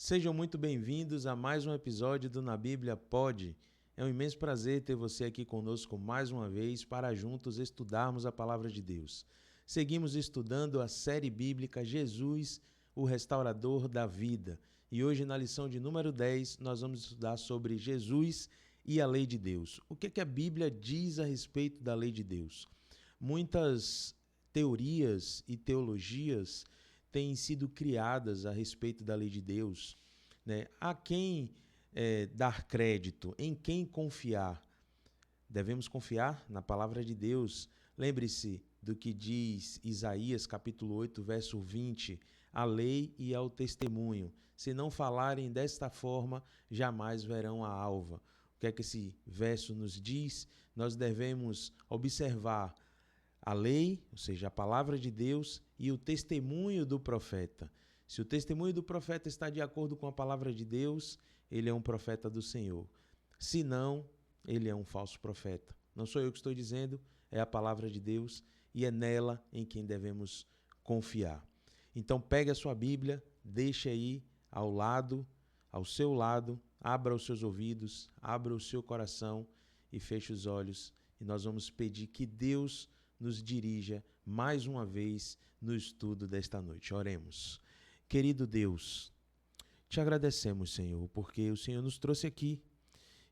Sejam muito bem-vindos a mais um episódio do Na Bíblia Pode. É um imenso prazer ter você aqui conosco mais uma vez para juntos estudarmos a Palavra de Deus. Seguimos estudando a série bíblica Jesus, o Restaurador da Vida. E hoje, na lição de número 10, nós vamos estudar sobre Jesus e a Lei de Deus. O que a Bíblia diz a respeito da Lei de Deus? Muitas teorias e teologias têm sido criadas a respeito da lei de Deus, né? A quem dar crédito, em quem confiar? Devemos confiar na palavra de Deus. Lembre-se do que diz Isaías capítulo 8, verso 20, a lei e ao testemunho. Se não falarem desta forma, jamais verão a alva. O que é que esse verso nos diz? Nós devemos observar a lei, ou seja, a palavra de Deus, e o testemunho do profeta. Se o testemunho do profeta está de acordo com a palavra de Deus, ele é um profeta do Senhor. Se não, ele é um falso profeta. Não sou eu que estou dizendo, é a palavra de Deus e é nela em quem devemos confiar. Então pegue a sua Bíblia, deixe aí ao seu lado, abra os seus ouvidos, abra o seu coração e feche os olhos. E nós vamos pedir que Deus nos dirija mais uma vez no estudo desta noite. Oremos. Querido Deus, te agradecemos, Senhor, porque o Senhor nos trouxe aqui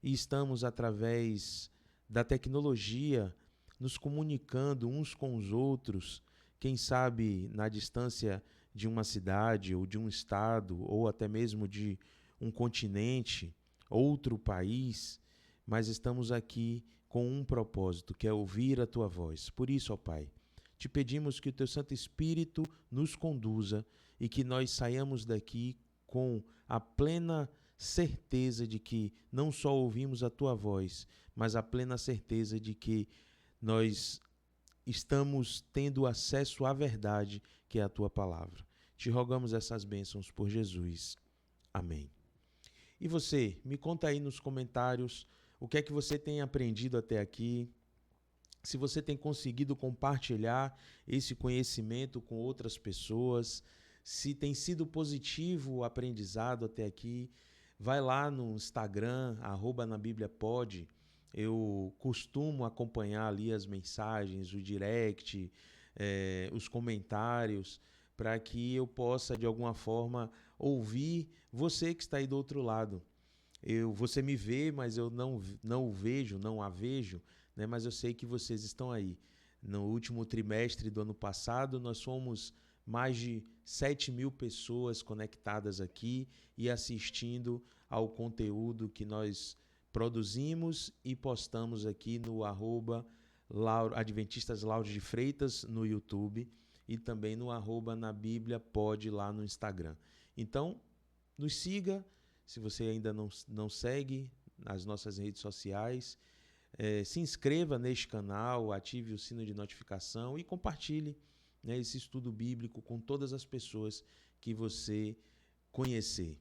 e estamos, através da tecnologia, nos comunicando uns com os outros, quem sabe na distância de uma cidade ou de um estado ou até mesmo de um continente, outro país, mas estamos aqui com um propósito, que é ouvir a Tua voz. Por isso, ó Pai, te pedimos que o Teu Santo Espírito nos conduza e que nós saiamos daqui com a plena certeza de que não só ouvimos a Tua voz, mas a plena certeza de que nós estamos tendo acesso à verdade, que é a Tua palavra. Te rogamos essas bênçãos por Jesus. Amém. E você, me conta aí nos comentários o que é que você tem aprendido até aqui, se você tem conseguido compartilhar esse conhecimento com outras pessoas, se tem sido positivo o aprendizado até aqui. Vai lá no Instagram, @nabibliapod. Eu costumo acompanhar ali as mensagens, o direct, os comentários, para que eu possa, de alguma forma, ouvir você que está aí do outro lado. Você me vê, mas eu não o vejo, não a vejo, né? Mas eu sei que vocês estão aí. No último trimestre do ano passado, nós fomos mais de 7.000 pessoas conectadas aqui e assistindo ao conteúdo que nós produzimos e postamos aqui no Adventistas Lauro de Freitas no YouTube e também no @nabibliapod lá no Instagram. Então, nos siga. Se você ainda não segue nas nossas redes sociais, se inscreva neste canal, ative o sino de notificação e compartilhe, né, esse estudo bíblico com todas as pessoas que você conhecer.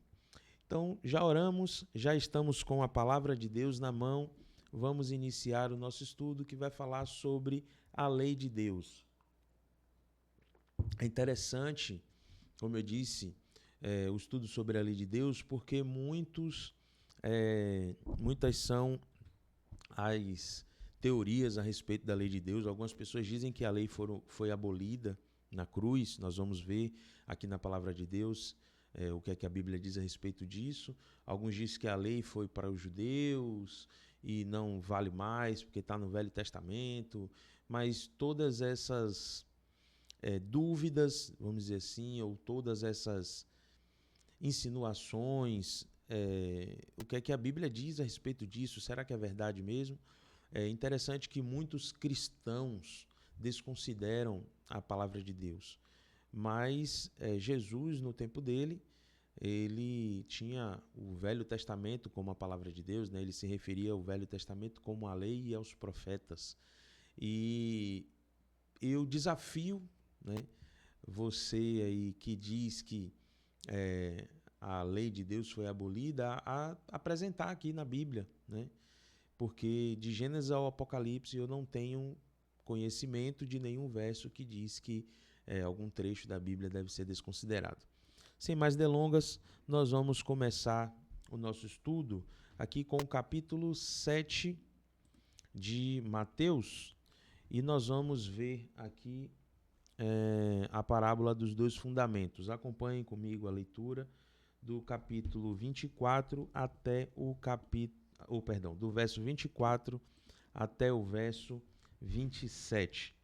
Então, já oramos, já estamos com a palavra de Deus na mão. Vamos iniciar o nosso estudo que vai falar sobre a lei de Deus. É interessante, como eu disse, o estudo sobre a lei de Deus, porque muitas são as teorias a respeito da lei de Deus. Algumas pessoas dizem que a lei foi abolida na cruz. Nós vamos ver aqui na palavra de Deus o que é que a Bíblia diz a respeito disso. Alguns dizem que a lei foi para os judeus e não vale mais porque está no Velho Testamento, mas todas essas dúvidas, vamos dizer assim, ou todas essas insinuações, o que é que a Bíblia diz a respeito disso? Será que é verdade mesmo? É interessante que muitos cristãos desconsideram a palavra de Deus, mas Jesus, no tempo dele, ele tinha o Velho Testamento como a palavra de Deus, né? Ele se referia ao Velho Testamento como a lei e aos profetas. E eu desafio, né, você aí que diz que a lei de Deus foi abolida, a apresentar aqui na Bíblia, né? Porque de Gênesis ao Apocalipse eu não tenho conhecimento de nenhum verso que diz que algum trecho da Bíblia deve ser desconsiderado. sem mais delongas, nós vamos começar o nosso estudo aqui com o capítulo 7 de Mateus, e nós vamos ver aqui a parábola dos dois fundamentos. Acompanhem comigo a leitura do capítulo 24 até do verso 24 até o verso 27.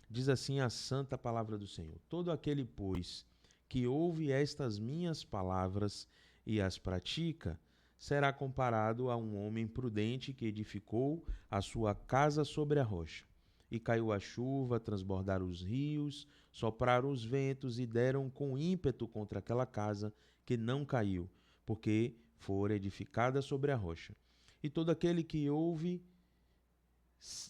Diz assim a santa palavra do Senhor: Todo aquele, pois, que ouve estas minhas palavras e as pratica, será comparado a um homem prudente que edificou a sua casa sobre a rocha. E caiu a chuva, transbordaram os rios, sopraram os ventos e deram com ímpeto contra aquela casa, que não caiu, porque fora edificada sobre a rocha. E todo aquele que ouve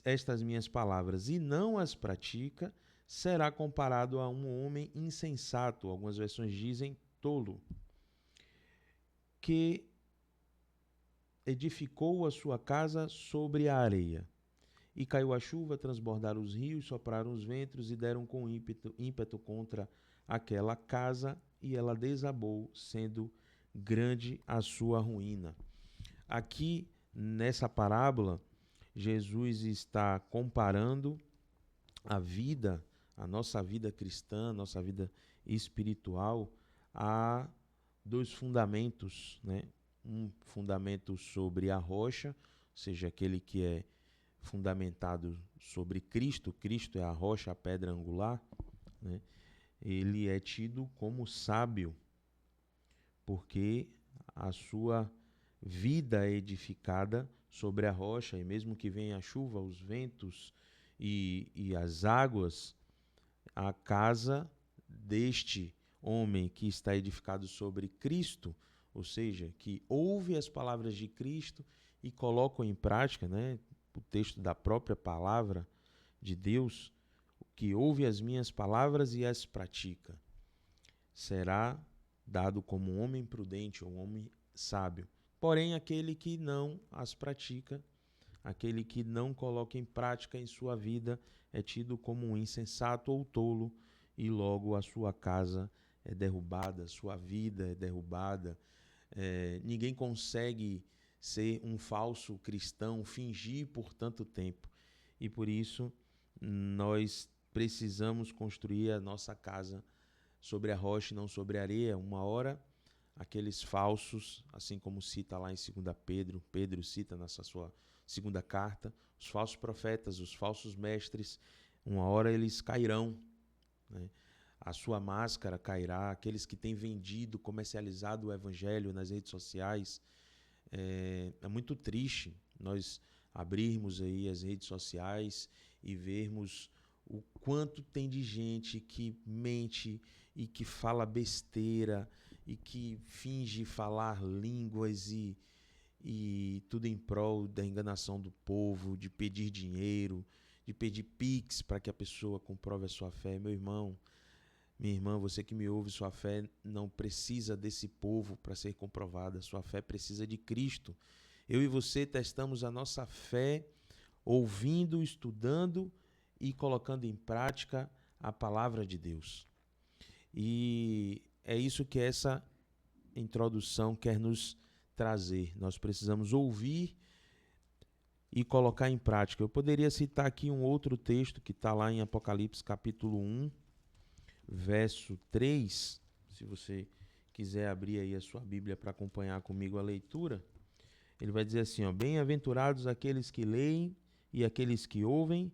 estas minhas palavras e não as pratica, será comparado a um homem insensato, algumas versões dizem tolo, que edificou a sua casa sobre a areia. E caiu a chuva, transbordaram os rios, sopraram os ventos e deram com ímpeto contra aquela casa, e ela desabou, sendo grande a sua ruína. Aqui, nessa parábola, Jesus está comparando a vida, a nossa vida cristã, a nossa vida espiritual, a dois fundamentos, né? Um fundamento sobre a rocha, ou seja, aquele que é fundamentado sobre Cristo. Cristo é a rocha, a pedra angular, né? Ele é tido como sábio, porque a sua vida é edificada sobre a rocha, e mesmo que venha a chuva, os ventos e as águas, a casa deste homem que está edificado sobre Cristo, ou seja, que ouve as palavras de Cristo e coloca em prática, né? O texto da própria palavra de Deus, que ouve as minhas palavras e as pratica, será dado como um homem prudente ou um homem sábio. Porém, aquele que não as pratica, aquele que não coloca em prática em sua vida, é tido como um insensato ou tolo, e logo a sua casa é derrubada, sua vida é derrubada. Ninguém consegue ser um falso cristão, fingir por tanto tempo. E por isso nós precisamos construir a nossa casa sobre a rocha e não sobre a areia. Uma hora aqueles falsos, assim como cita lá em 2 Pedro, Pedro cita nessa sua segunda carta, os falsos profetas, os falsos mestres, uma hora eles cairão, né? A sua máscara cairá. Aqueles que têm vendido, comercializado o evangelho nas redes sociais, é muito triste nós abrirmos aí as redes sociais e vermos o quanto tem de gente que mente e que fala besteira e que finge falar línguas e tudo em prol da enganação do povo, de pedir dinheiro, de pedir pix para que a pessoa comprove a sua fé. Meu irmão, minha irmã, você que me ouve, sua fé não precisa desse povo para ser comprovada, sua fé precisa de Cristo. Eu e você testamos a nossa fé ouvindo, estudando e colocando em prática a palavra de Deus. E é isso que essa introdução quer nos trazer. Nós precisamos ouvir e colocar em prática. Eu poderia citar aqui um outro texto que está lá em Apocalipse capítulo 1, verso 3, se você quiser abrir aí a sua Bíblia para acompanhar comigo a leitura. Ele vai dizer assim, ó: Bem-aventurados aqueles que leem e aqueles que ouvem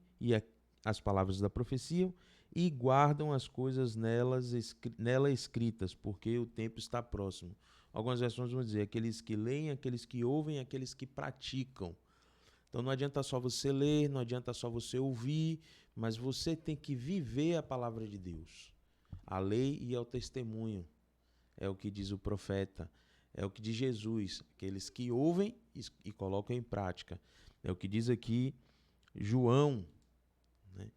as palavras da profecia e guardam as coisas nela escritas, porque o tempo está próximo. Algumas versões vão dizer aqueles que leem, aqueles que ouvem, aqueles que praticam. Então não adianta só você ler, não adianta só você ouvir, mas você tem que viver a palavra de Deus. A lei e ao testemunho, é o que diz o profeta, é o que diz Jesus, aqueles que ouvem e colocam em prática. É o que diz aqui João, né,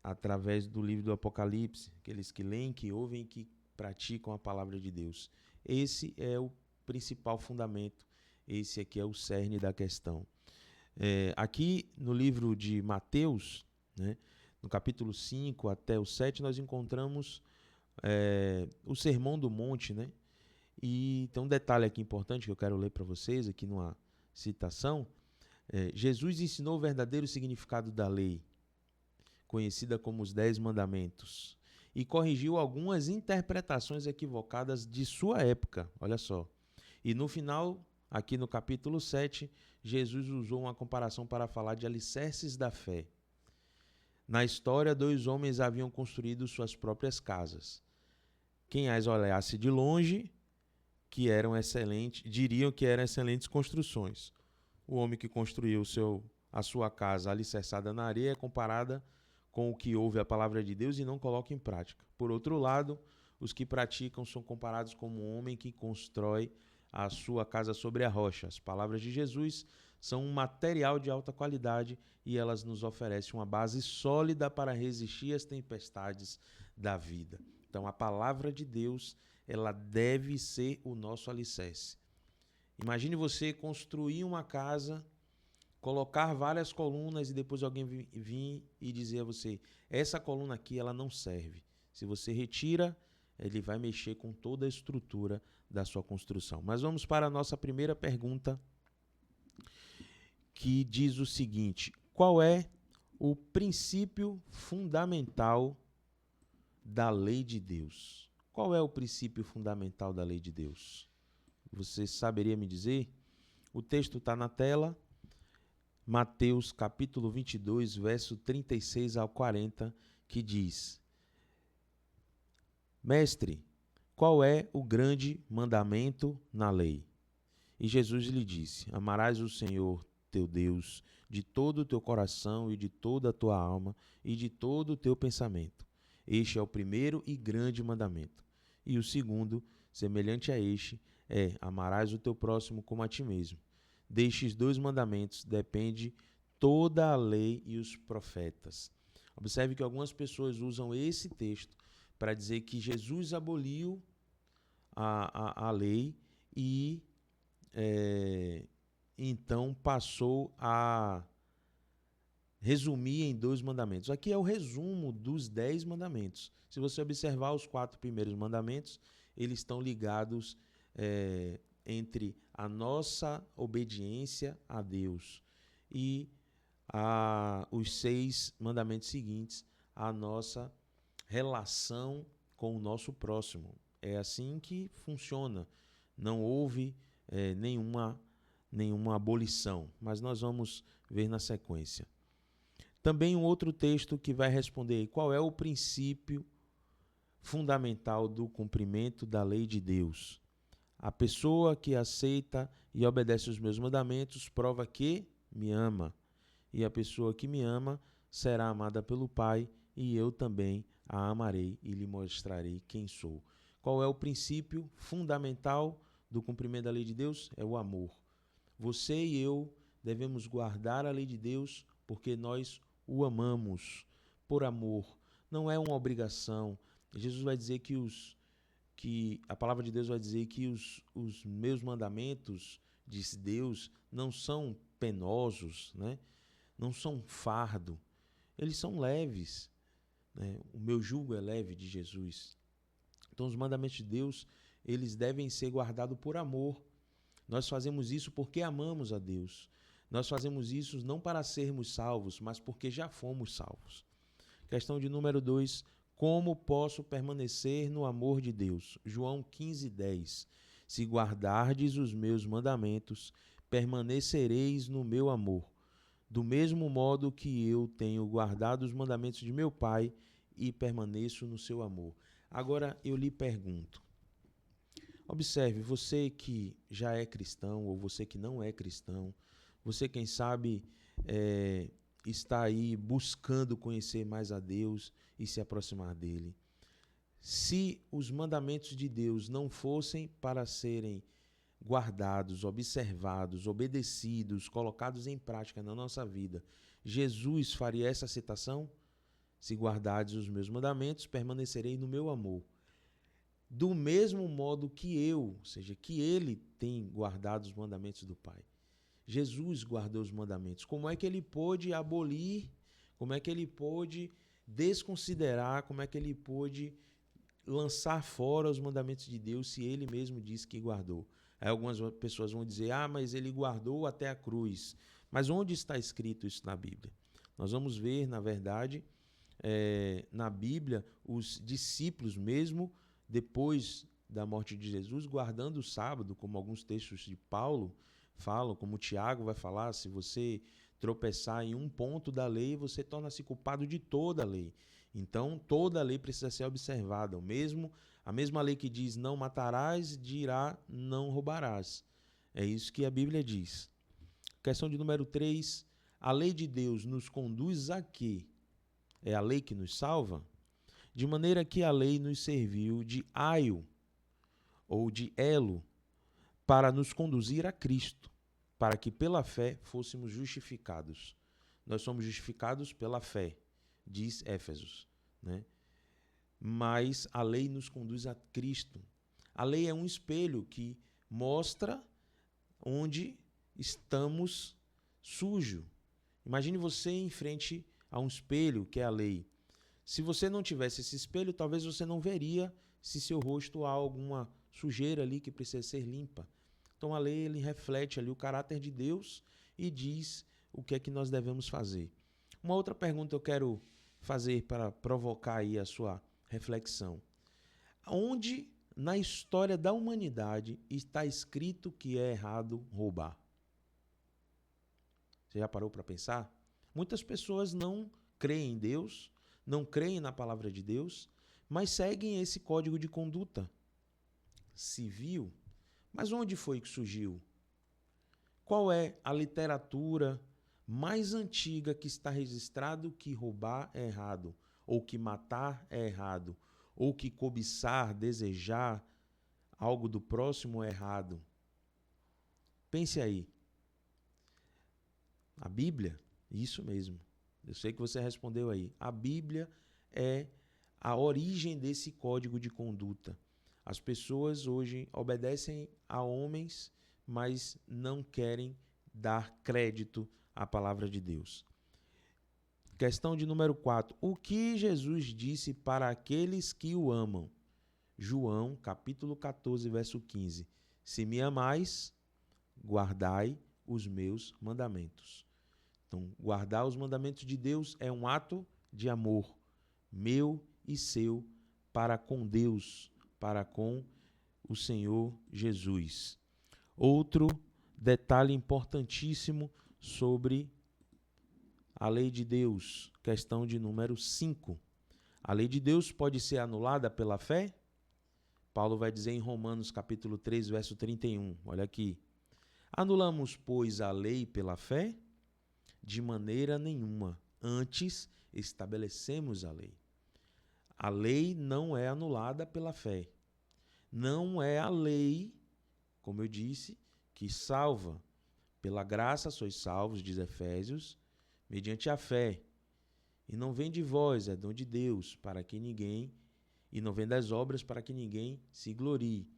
através do livro do Apocalipse, aqueles que leem, que ouvem e que praticam a palavra de Deus. Esse é o principal fundamento, esse aqui é o cerne da questão. Aqui no livro de Mateus, né, no capítulo 5 até o 7, nós encontramos o Sermão do Monte, né? E tem um detalhe aqui importante que eu quero ler para vocês, aqui numa citação. Jesus ensinou o verdadeiro significado da lei, conhecida como os 10 Mandamentos, e corrigiu algumas interpretações equivocadas de sua época, olha só. E no final, aqui no capítulo 7, Jesus usou uma comparação para falar de alicerces da fé. Na história, 2 homens haviam construído suas próprias casas. Quem as olhasse de longe, diriam que eram excelentes construções. O homem que construiu a sua casa alicerçada na areia é comparada com o que ouve a palavra de Deus e não coloca em prática. Por outro lado, os que praticam são comparados como um homem que constrói a sua casa sobre a rocha. As palavras de Jesus são um material de alta qualidade e elas nos oferecem uma base sólida para resistir às tempestades da vida. Então, a palavra de Deus, ela deve ser o nosso alicerce. Imagine você construir uma casa, colocar várias colunas e depois alguém vir e dizer a você, essa coluna aqui ela não serve. Se você retira, ele vai mexer com toda a estrutura da sua construção. Mas vamos para a nossa primeira pergunta, que diz o seguinte: qual é o princípio fundamental da lei de Deus? Qual é o princípio fundamental da lei de Deus? Você saberia me dizer? O texto está na tela, Mateus capítulo 22, verso 36 ao 40, que diz: Mestre, qual é o grande mandamento na lei? E Jesus lhe disse: Amarás o Senhor teu Deus de todo o teu coração e de toda a tua alma e de todo o teu pensamento. Este é o primeiro e grande mandamento. E o segundo, semelhante a este, amarás o teu próximo como a ti mesmo. Destes 2 mandamentos depende toda a lei e os profetas. Observe que algumas pessoas usam esse texto para dizer que Jesus aboliu a lei e então passou a resumir em 2 mandamentos. Aqui é o resumo dos 10 mandamentos. Se você observar os 4 primeiros mandamentos, eles estão ligados entre a nossa obediência a Deus e os 6 mandamentos seguintes, a nossa relação com o nosso próximo. É assim que funciona. Não houve nenhuma abolição, mas nós vamos ver na sequência. Também um outro texto que vai responder qual é o princípio fundamental do cumprimento da lei de Deus. A pessoa que aceita e obedece os meus mandamentos prova que me ama. E a pessoa que me ama será amada pelo Pai, e eu também a amarei e lhe mostrarei quem sou. Qual é o princípio fundamental do cumprimento da lei de Deus? É o amor. Você e eu devemos guardar a lei de Deus porque nós o amamos por amor. Não é uma obrigação. Jesus vai dizer que a palavra de Deus vai dizer que os meus mandamentos, diz Deus, não são penosos, né? Não são fardo. Eles são leves, né? O meu jugo é leve, de Jesus. Então os mandamentos de Deus, eles devem ser guardados por amor. Nós fazemos isso porque amamos a Deus. Nós fazemos isso não para sermos salvos, mas porque já fomos salvos. Questão de número 2. Como posso permanecer no amor de Deus? João 15:10. Se guardardes os meus mandamentos, permanecereis no meu amor. Do mesmo modo que eu tenho guardado os mandamentos de meu Pai e permaneço no seu amor. Agora eu lhe pergunto. Observe, você que já é cristão ou você que não é cristão, você, quem sabe, está aí buscando conhecer mais a Deus e se aproximar dele. Se os mandamentos de Deus não fossem para serem guardados, observados, obedecidos, colocados em prática na nossa vida, Jesus faria essa citação? Se guardardes os meus mandamentos, permanecerei no meu amor. Do mesmo modo que eu, ou seja, que ele tem guardado os mandamentos do Pai. Jesus guardou os mandamentos. Como é que ele pôde abolir? Como é que ele pôde desconsiderar? Como é que ele pôde lançar fora os mandamentos de Deus se ele mesmo disse que guardou? Aí algumas pessoas vão dizer, mas ele guardou até a cruz. Mas onde está escrito isso na Bíblia? Nós vamos ver, na verdade, na Bíblia, os discípulos, mesmo depois da morte de Jesus, guardando o sábado, como alguns textos de Paulo falam, como Tiago vai falar, se você tropeçar em um ponto da lei, você torna-se culpado de toda a lei. Então, toda a lei precisa ser observada. A mesma lei que diz não matarás, dirá não roubarás. É isso que a Bíblia diz. Questão de número 3. A lei de Deus nos conduz a quê? É a lei que nos salva? De maneira que a lei nos serviu de aio ou de elo para nos conduzir a Cristo, para que pela fé fôssemos justificados. Nós somos justificados pela fé, diz Éfesos, né? Mas a lei nos conduz a Cristo. A lei é um espelho que mostra onde estamos sujos. Imagine você em frente a um espelho, que é a lei. Se você não tivesse esse espelho, talvez você não veria se seu rosto há alguma sujeira ali que precisa ser limpa. Então a lei ele reflete ali o caráter de Deus e diz o que é que nós devemos fazer. Uma outra pergunta eu quero fazer para provocar aí a sua reflexão. Onde na história da humanidade está escrito que é errado roubar? Você já parou para pensar? Muitas pessoas não creem em Deus, não creem na palavra de Deus, mas seguem esse código de conduta civil. Mas onde foi que surgiu? Qual é a literatura mais antiga que está registrado que roubar é errado, ou que matar é errado, ou que cobiçar, desejar algo do próximo é errado? Pense aí. A Bíblia? Isso mesmo. Eu sei que você respondeu aí. A Bíblia é a origem desse código de conduta. As pessoas hoje obedecem a homens, mas não querem dar crédito à palavra de Deus. Questão de número 4. O que Jesus disse para aqueles que o amam? João, capítulo 14, verso 15. Se me amais, guardai os meus mandamentos. Então, guardar os mandamentos de Deus é um ato de amor, meu e seu, para com Deus, para com o Senhor Jesus. Outro detalhe importantíssimo sobre a lei de Deus, questão de número 5. A lei de Deus pode ser anulada pela fé? Paulo vai dizer em Romanos capítulo 3, verso 31. Olha aqui. Anulamos, pois, a lei pela fé? De maneira nenhuma. Antes, estabelecemos a lei. A lei não é anulada pela fé. Não é a lei, como eu disse, que salva. Pela graça sois salvos, diz Efésios, mediante a fé. E não vem de vós, é dom de Deus, para que ninguém, e não vem das obras para que ninguém se glorie.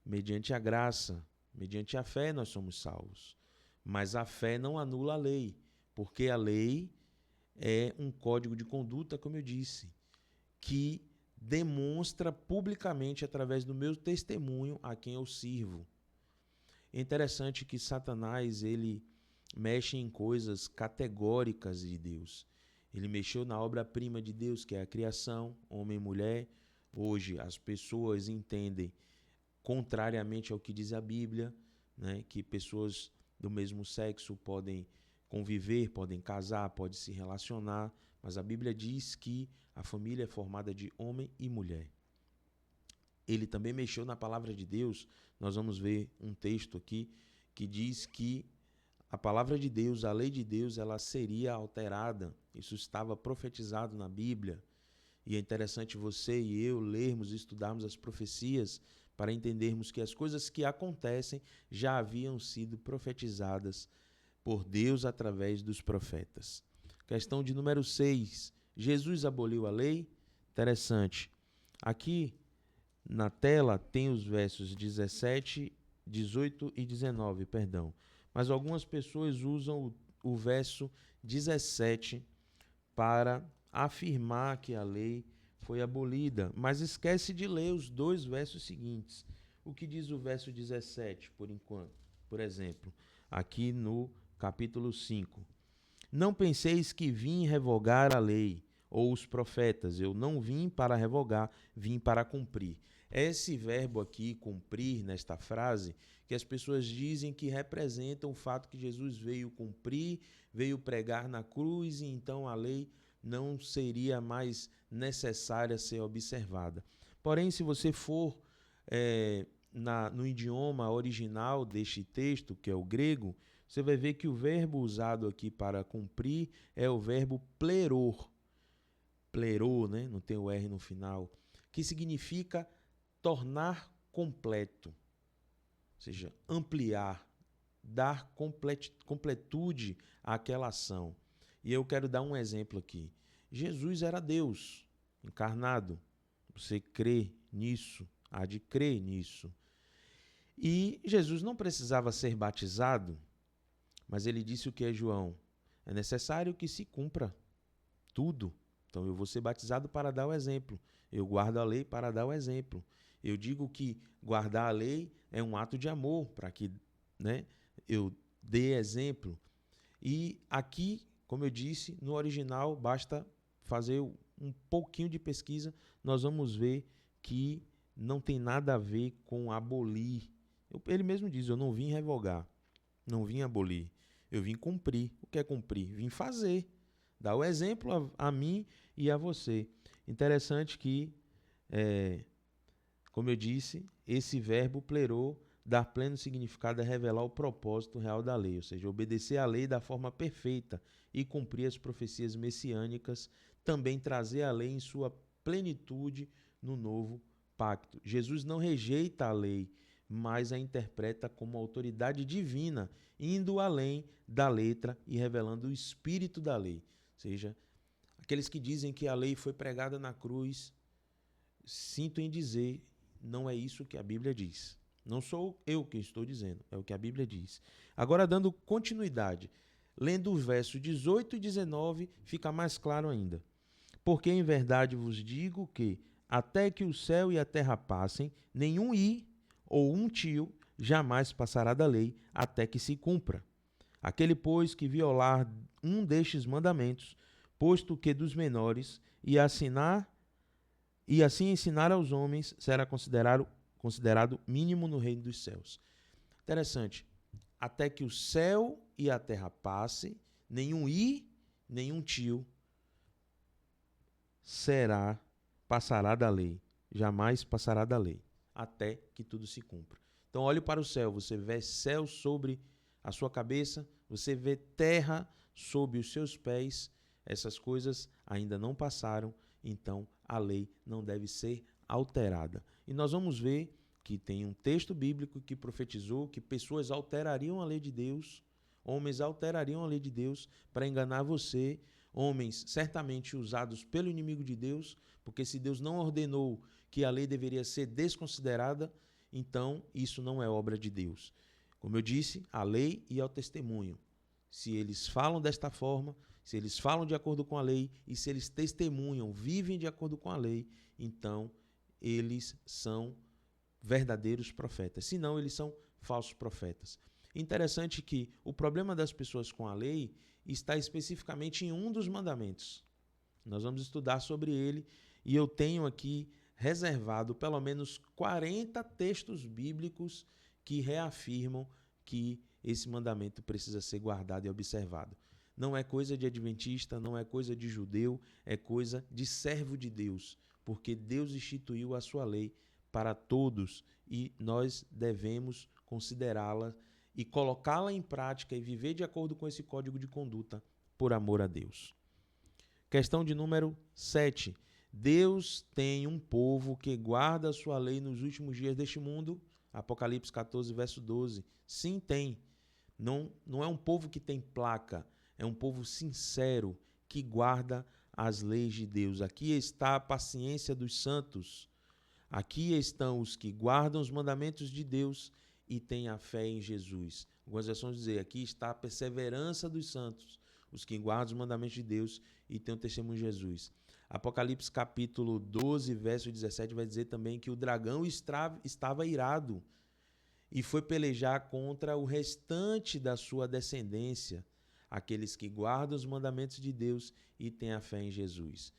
Mediante a graça, mediante a fé nós somos salvos. Mas a fé não anula a lei, porque a lei é um código de conduta, como eu disse, que demonstra publicamente através do meu testemunho a quem eu sirvo. É interessante que Satanás ele mexe em coisas categóricas de Deus. Ele mexeu na obra-prima de Deus, que é a criação, homem e mulher. Hoje as pessoas entendem, contrariamente ao que diz a Bíblia, né, que pessoas do mesmo sexo podem conviver, podem casar, podem se relacionar, mas a Bíblia diz que a família é formada de homem e mulher. Ele também mexeu na palavra de Deus. Nós vamos ver um texto aqui que diz que a palavra de Deus, a lei de Deus, ela seria alterada. Isso estava profetizado na Bíblia. E é interessante você e eu lermos e estudarmos as profecias para entendermos que as coisas que acontecem já haviam sido profetizadas por Deus através dos profetas. Questão de número 6. Jesus aboliu a lei? Interessante. Aqui na tela tem os versos 17, 18 e 19, perdão. Mas algumas pessoas usam o verso 17 para afirmar que a lei foi abolida, mas esquece de ler os 2 versos seguintes. O que diz o verso 17, por enquanto? Por exemplo, aqui no capítulo 5. Não penseis que vim revogar a lei ou os profetas. Eu não vim para revogar, vim para cumprir. É esse verbo aqui, cumprir, nesta frase, que as pessoas dizem que representa o fato que Jesus veio cumprir, veio pregar na cruz e então a lei não seria mais necessária ser observada. Porém, se você for no idioma original deste texto, que é o grego, você vai ver que o verbo usado aqui para cumprir é o verbo pleror. Plerou, né? Não tem o R no final, que significa tornar completo, ou seja, ampliar, dar completude àquela ação. E eu quero dar um exemplo aqui. Jesus era Deus encarnado. Você crê nisso, há de crer nisso. E Jesus não precisava ser batizado, mas ele disse o que é João? É necessário que se cumpra tudo. Então eu vou ser batizado para dar o exemplo. Eu guardo a lei para dar o exemplo. Eu digo que guardar a lei é um ato de amor, para que, né, eu dê exemplo. E aqui, como eu disse, no original basta fazer um pouquinho de pesquisa, nós vamos ver que não tem nada a ver com abolir. Ele mesmo diz, eu não vim revogar, não vim abolir, eu vim cumprir. O que é cumprir? Vim fazer, dar o exemplo a mim e a você. Interessante que, como eu disse, esse verbo plerou, dar pleno significado é revelar o propósito real da lei, ou seja, obedecer à lei da forma perfeita e cumprir as profecias messiânicas, também trazer a lei em sua plenitude no novo pacto. Jesus não rejeita a lei, mas a interpreta como autoridade divina, indo além da letra e revelando o espírito da lei. Ou seja, aqueles que dizem que a lei foi pregada na cruz, sinto em dizer, não é isso que a Bíblia diz. Não sou eu que estou dizendo, é o que a Bíblia diz. Agora, dando continuidade, lendo os versos 18 e 19, fica mais claro ainda. Porque em verdade vos digo que, até que o céu e a terra passem, nenhum i ou um tio jamais passará da lei, até que se cumpra. Aquele, pois, que violar um destes mandamentos, posto que dos menores, e assim ensinar aos homens, será considerado mínimo no reino dos céus. Interessante. Até que o céu e a terra passem, nenhum i, nenhum tio passará da lei. Jamais passará da lei, até que tudo se cumpra. Então olhe para o céu, você vê céu sobre a sua cabeça, você vê terra sob os seus pés, essas coisas ainda não passaram, então a lei não deve ser alterada. E nós vamos ver que tem um texto bíblico que profetizou que pessoas alterariam a lei de Deus, homens alterariam a lei de Deus para enganar você, homens certamente usados pelo inimigo de Deus, porque se Deus não ordenou que a lei deveria ser desconsiderada, então isso não é obra de Deus. Como eu disse, a lei e ao testemunho. Se eles falam desta forma, se eles falam de acordo com a lei e se eles testemunham, vivem de acordo com a lei, então eles são verdadeiros profetas. Se não, eles são falsos profetas. Interessante que o problema das pessoas com a lei está especificamente em um dos mandamentos. Nós vamos estudar sobre ele e eu tenho aqui reservado pelo menos 40 textos bíblicos que reafirmam que esse mandamento precisa ser guardado e observado. Não é coisa de adventista, não é coisa de judeu, é coisa de servo de Deus, porque Deus instituiu a sua lei para todos e nós devemos considerá-la e colocá-la em prática e viver de acordo com esse código de conduta por amor a Deus. Questão de número 7. Deus tem um povo que guarda a sua lei nos últimos dias deste mundo? Apocalipse 14, verso 12. Sim, tem. Não é um povo que tem placa, é um povo sincero que guarda as leis de Deus. Aqui está a paciência dos santos. Aqui estão os que guardam os mandamentos de Deus e têm a fé em Jesus. Algumas versões dizem, aqui está a perseverança dos santos, os que guardam os mandamentos de Deus e têm o testemunho de Jesus. Apocalipse capítulo 12, verso 17 vai dizer também que o dragão estava irado e foi pelejar contra o restante da sua descendência, aqueles que guardam os mandamentos de Deus e têm a fé em Jesus.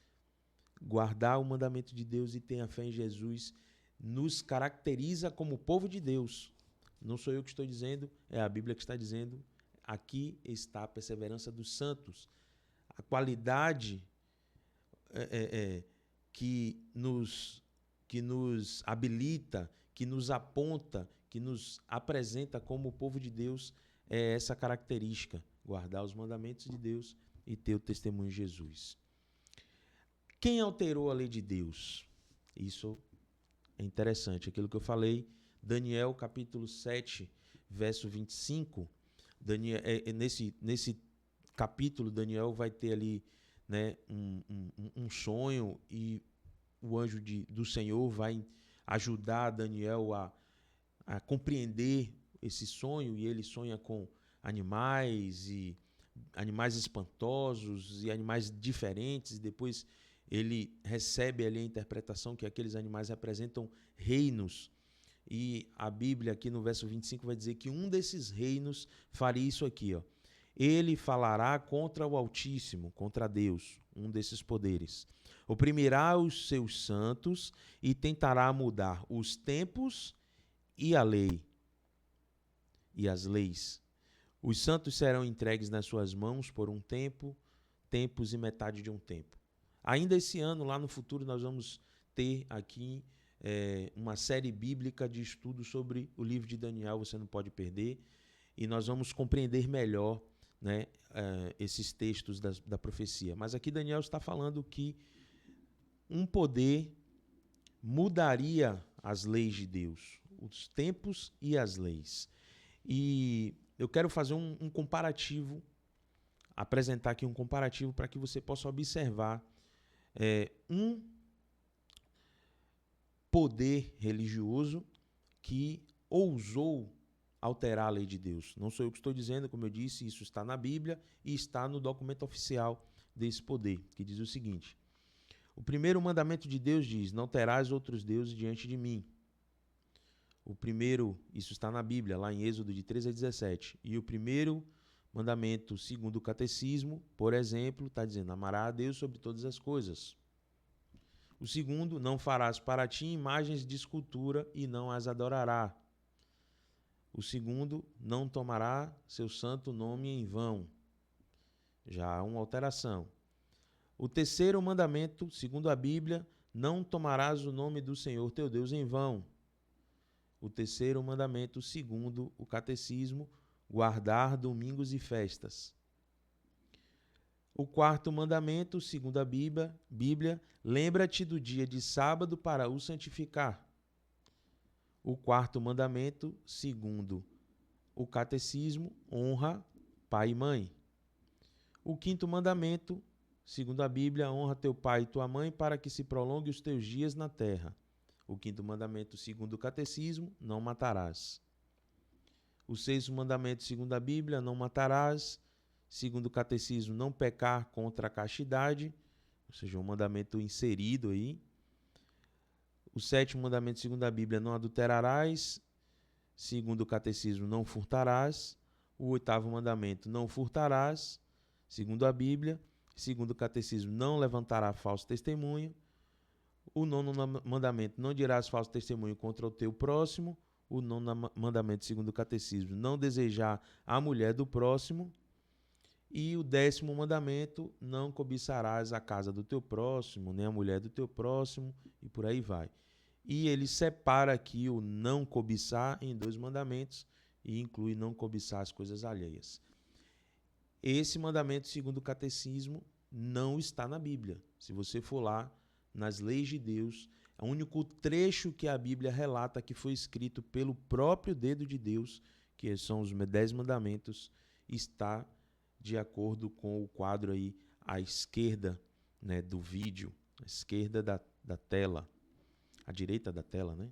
Guardar o mandamento de Deus e ter a fé em Jesus nos caracteriza como povo de Deus. Não sou eu que estou dizendo, é a Bíblia que está dizendo. Aqui está a perseverança dos santos. A qualidade que nos habilita, que nos aponta, que nos apresenta como povo de Deus é essa característica, guardar os mandamentos de Deus e ter o testemunho de Jesus. Quem alterou a lei de Deus? Isso é interessante. Aquilo que eu falei, Daniel capítulo 7, verso 25. Nesse capítulo, Daniel vai ter ali, né, um sonho e o anjo do Senhor vai ajudar Daniel a compreender esse sonho, e ele sonha com animais espantosos e animais diferentes, e depois ele recebe ali a interpretação que aqueles animais representam reinos. E a Bíblia aqui no verso 25 vai dizer que um desses reinos faria isso aqui, ó. Ele falará contra o Altíssimo, contra Deus, um desses poderes. Oprimirá os seus santos e tentará mudar os tempos e a lei e as leis. Os santos serão entregues nas suas mãos por um tempo, tempos e metade de um tempo. Ainda esse ano, lá no futuro, nós vamos ter aqui uma série bíblica de estudo sobre o livro de Daniel, você não pode perder, e nós vamos compreender melhor, né, esses textos da profecia. Mas aqui Daniel está falando que um poder mudaria as leis de Deus, os tempos e as leis. E eu quero fazer um comparativo, apresentar aqui um comparativo para que você possa observar um poder religioso que ousou alterar a lei de Deus. Não sou eu que estou dizendo, como eu disse, isso está na Bíblia e está no documento oficial desse poder, que diz o seguinte: o primeiro mandamento de Deus diz: não terás outros deuses diante de mim. O primeiro, isso está na Bíblia, lá em Êxodo de 13 a 17. E o primeiro mandamento, segundo o catecismo, por exemplo, está dizendo: amará a Deus sobre todas as coisas. O segundo, não farás para ti imagens de escultura e não as adorará. O segundo, não tomará seu santo nome em vão. Já há uma alteração. O terceiro mandamento, segundo a Bíblia, não tomarás o nome do Senhor teu Deus em vão. O terceiro mandamento, segundo o catecismo, guardar domingos e festas. O quarto mandamento, segundo a Bíblia, lembra-te do dia de sábado para o santificar. O quarto mandamento, segundo o catecismo, honra pai e mãe. O quinto mandamento, segundo a Bíblia, honra teu pai e tua mãe para que se prolongue os teus dias na terra. O quinto mandamento, segundo o catecismo, não matarás. O sexto mandamento, segundo a Bíblia, não matarás. Segundo o catecismo, não pecar contra a castidade, ou seja, um mandamento inserido aí. O sétimo mandamento, segundo a Bíblia, não adulterarás. Segundo o catecismo, não furtarás. O oitavo mandamento, não furtarás. Segundo a Bíblia. Segundo o catecismo, não levantará falso testemunho. O nono mandamento, não dirás falso testemunho contra o teu próximo. O nono mandamento, segundo o catecismo, não desejar a mulher do próximo. E o 10º mandamento, não cobiçarás a casa do teu próximo, nem a mulher do teu próximo, e por aí vai. E ele separa aqui o não cobiçar em 2 mandamentos e inclui não cobiçar as coisas alheias. Esse mandamento, segundo o catecismo, não está na Bíblia. Se você for lá nas leis de Deus, é o único trecho que a Bíblia relata que foi escrito pelo próprio dedo de Deus, que são os 10 mandamentos, está de acordo com o quadro aí à esquerda, né, do vídeo, à esquerda da tela, à direita da tela, né?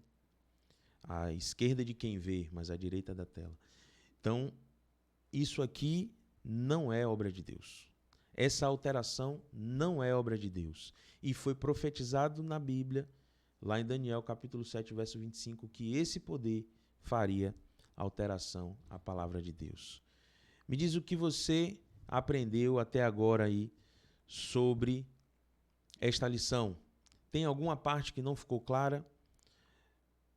À esquerda de quem vê, mas à direita da tela. Então, isso aqui não é obra de Deus. essa alteração não é obra de Deus. E foi profetizado na Bíblia, lá em Daniel capítulo 7, verso 25, que esse poder faria alteração à palavra de Deus. Me diz o que você aprendeu até agora aí sobre esta lição. Tem alguma parte que não ficou clara?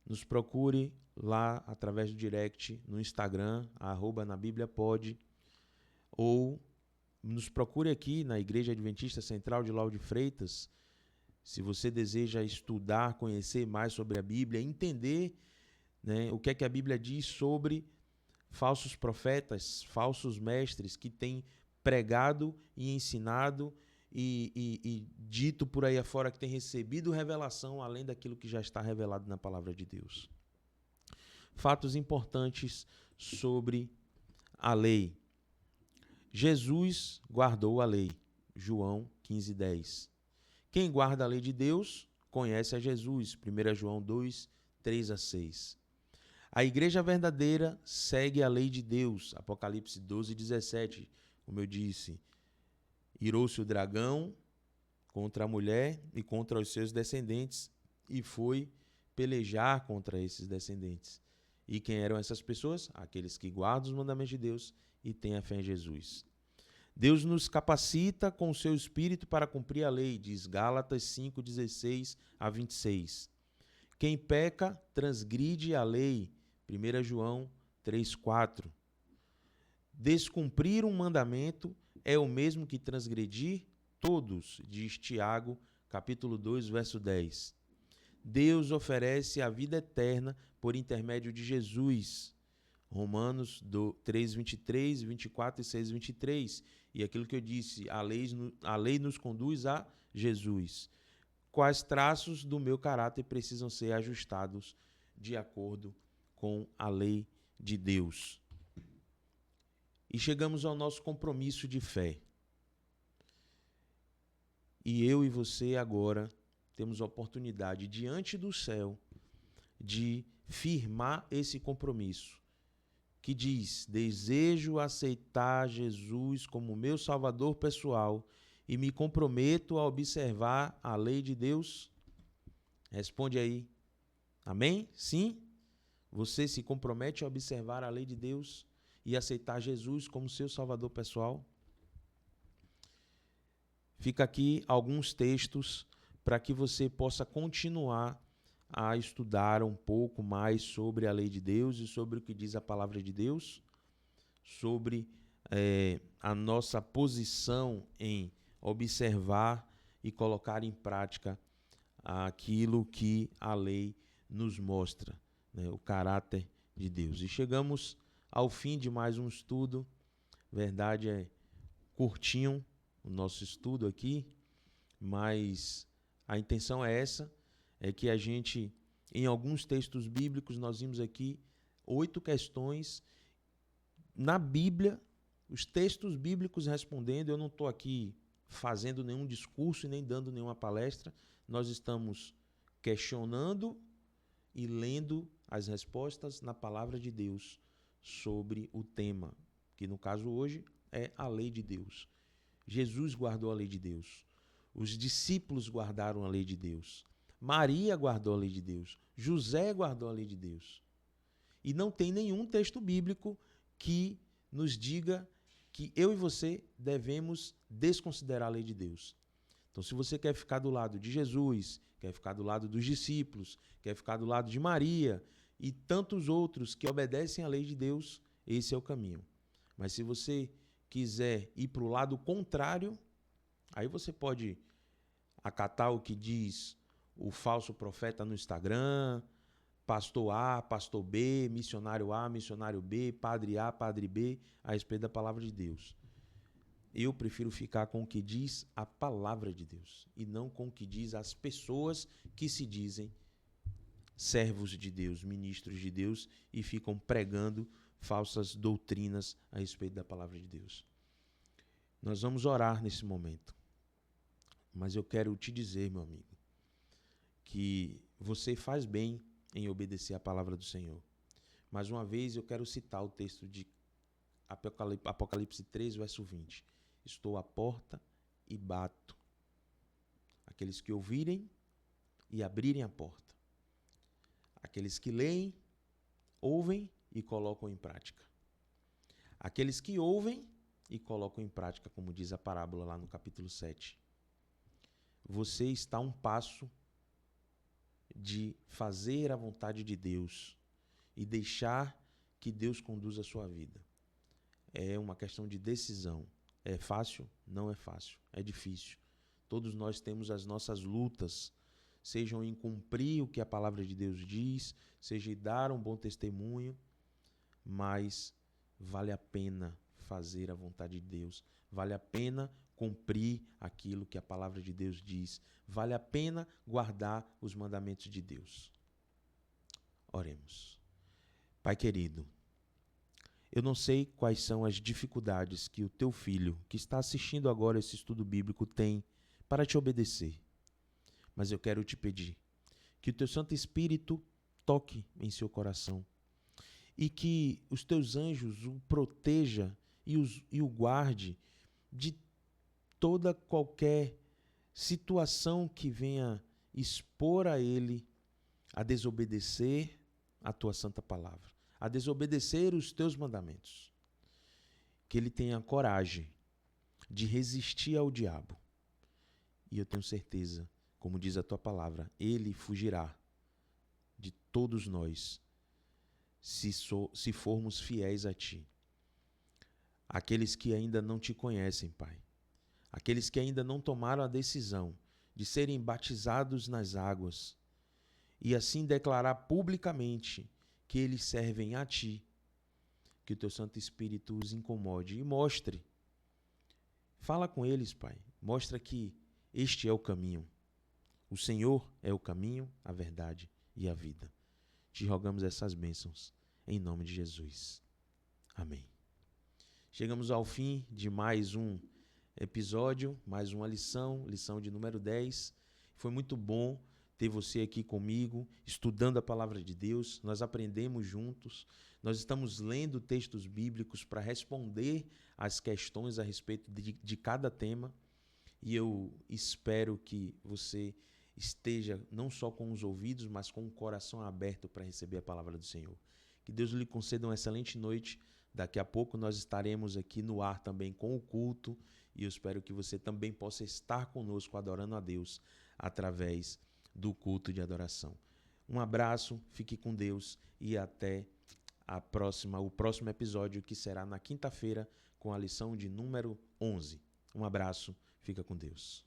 Nos procure lá através do direct no Instagram, @nabibliapod, ou nos procure aqui na Igreja Adventista Central de Lauro de Freitas. Se você deseja estudar, conhecer mais sobre a Bíblia, entender, né, o que é que a Bíblia diz sobre falsos profetas, falsos mestres que têm pregado e ensinado e dito por aí afora que tem recebido revelação além daquilo que já está revelado na palavra de Deus. Fatos importantes sobre a lei. Jesus guardou a lei. João 15:10. Quem guarda a lei de Deus conhece a Jesus. 1 João 2, 3-6. A igreja verdadeira segue a lei de Deus. Apocalipse 12:17. Como eu disse, irou-se o dragão contra a mulher e contra os seus descendentes e foi pelejar contra esses descendentes. E quem eram essas pessoas? Aqueles que guardam os mandamentos de Deus e têm a fé em Jesus. Deus nos capacita com o seu Espírito para cumprir a lei, diz Gálatas 5:16-26. Quem peca, transgride a lei, 1 João 3:4. Descumprir um mandamento é o mesmo que transgredir todos, diz Tiago, capítulo 2, verso 10. Deus oferece a vida eterna por intermédio de Jesus. Romanos 3:23, 24 e 6:23. E aquilo que eu disse, a lei nos conduz a Jesus. Quais traços do meu caráter precisam ser ajustados de acordo com a lei de Deus? E chegamos ao nosso compromisso de fé. E eu e você agora temos a oportunidade, diante do céu, de firmar esse compromisso, que diz: desejo aceitar Jesus como meu Salvador pessoal e me comprometo a observar a lei de Deus? Responde aí. Amém? Sim? Você se compromete a observar a lei de Deus e aceitar Jesus como seu Salvador pessoal? Fica aqui alguns textos para que você possa continuar a estudar um pouco mais sobre a lei de Deus e sobre o que diz a palavra de Deus, sobre a nossa posição em observar e colocar em prática aquilo que a lei nos mostra, né, o caráter de Deus. E chegamos ao fim de mais um estudo. Verdade, é curtinho o nosso estudo aqui, mas a intenção é essa, é que a gente, em alguns textos bíblicos, nós vimos aqui 8 questões na Bíblia, os textos bíblicos respondendo. Eu não estou aqui fazendo nenhum discurso e nem dando nenhuma palestra, nós estamos questionando e lendo as respostas na palavra de Deus sobre o tema, que no caso hoje é a lei de Deus. Jesus guardou a lei de Deus. Os discípulos guardaram a lei de Deus. Maria guardou a lei de Deus. José guardou a lei de Deus. E não tem nenhum texto bíblico que nos diga que eu e você devemos desconsiderar a lei de Deus. Então, se você quer ficar do lado de Jesus, quer ficar do lado dos discípulos, quer ficar do lado de Maria e tantos outros que obedecem à lei de Deus, esse é o caminho. Mas se você quiser ir para o lado contrário, aí você pode acatar o que diz o falso profeta no Instagram, pastor A, pastor B, missionário A, missionário B, padre A, padre B, a respeito da palavra de Deus. Eu prefiro ficar com o que diz a palavra de Deus e não com o que diz as pessoas que se dizem servos de Deus, ministros de Deus e ficam pregando falsas doutrinas a respeito da palavra de Deus. Nós vamos orar nesse momento. Mas eu quero te dizer, meu amigo, que você faz bem em obedecer a palavra do Senhor. Mais uma vez eu quero citar o texto de Apocalipse 3, verso 20. Estou à porta e bato. Aqueles que ouvirem e abrirem a porta. Aqueles que leem, ouvem e colocam em prática. Aqueles que ouvem e colocam em prática, como diz a parábola lá no capítulo 7. Você está a um passo de fazer a vontade de Deus e deixar que Deus conduza a sua vida. É uma questão de decisão. É fácil? Não é fácil. É difícil. Todos nós temos as nossas lutas, sejam em cumprir o que a palavra de Deus diz, seja em dar um bom testemunho, mas vale a pena fazer a vontade de Deus. Vale a pena cumprir aquilo que a palavra de Deus diz. Vale a pena guardar os mandamentos de Deus. Oremos. Pai querido, eu não sei quais são as dificuldades que o teu filho, que está assistindo agora esse estudo bíblico, tem para te obedecer. Mas eu quero te pedir que o teu Santo Espírito toque em seu coração e que os teus anjos o proteja e o guarde de toda qualquer situação que venha expor a ele a desobedecer a tua santa palavra, a desobedecer os teus mandamentos. Que ele tenha coragem de resistir ao diabo. E eu tenho certeza, como diz a tua palavra, ele fugirá de todos nós, se formos fiéis a ti. Aqueles que ainda não te conhecem, Pai, aqueles que ainda não tomaram a decisão de serem batizados nas águas e assim declarar publicamente que eles servem a ti, que o teu Santo Espírito os incomode e mostre. Fala com eles, Pai. Mostra que este é o caminho. O Senhor é o caminho, a verdade e a vida. Te rogamos essas bênçãos, em nome de Jesus. Amém. Chegamos ao fim de mais um episódio, mais uma lição de número 10. Foi muito bom ter você aqui comigo, estudando a palavra de Deus. Nós aprendemos juntos, nós estamos lendo textos bíblicos para responder às questões a respeito de cada tema. E eu espero que você esteja não só com os ouvidos, mas com o coração aberto para receber a palavra do Senhor. Que Deus lhe conceda uma excelente noite. Daqui a pouco nós estaremos aqui no ar também com o culto e eu espero que você também possa estar conosco adorando a Deus através do culto de adoração. Um abraço, fique com Deus e até o próximo episódio, que será na quinta-feira com a lição de número 11. Um abraço, fica com Deus.